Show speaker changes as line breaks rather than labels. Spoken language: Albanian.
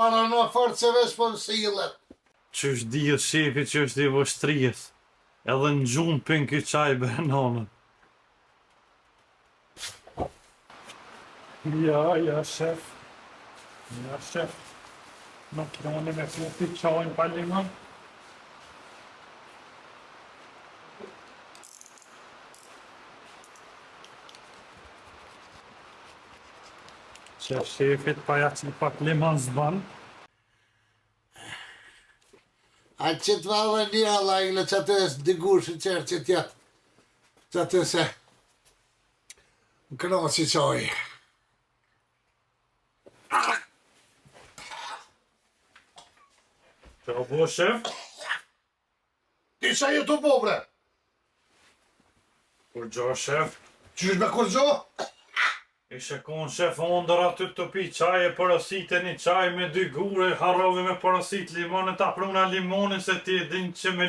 Para në farë që veç për sillet.
Që është dhja shefi që është i vështrijes. Edhe në gjumë pën këtë qaj bananën.
Ja, shef. Ja, shef. Makroni me fluti qajnë pa limon. Që shefit pa ja që pak limon zban.
A që të valë një alajle që të është digushë qërë që tjetë. Që të se më kënosi qoj.
Që o bo shef?
Ti që ju të po bre?
Kur gjo shef?
Qysh me kur gjo?
Ishe kon shef ondër aty të pi qaj e porosit e një qaj me 2 gure, harrovi me porosit limonin, ta pruna limonin se ti e din që me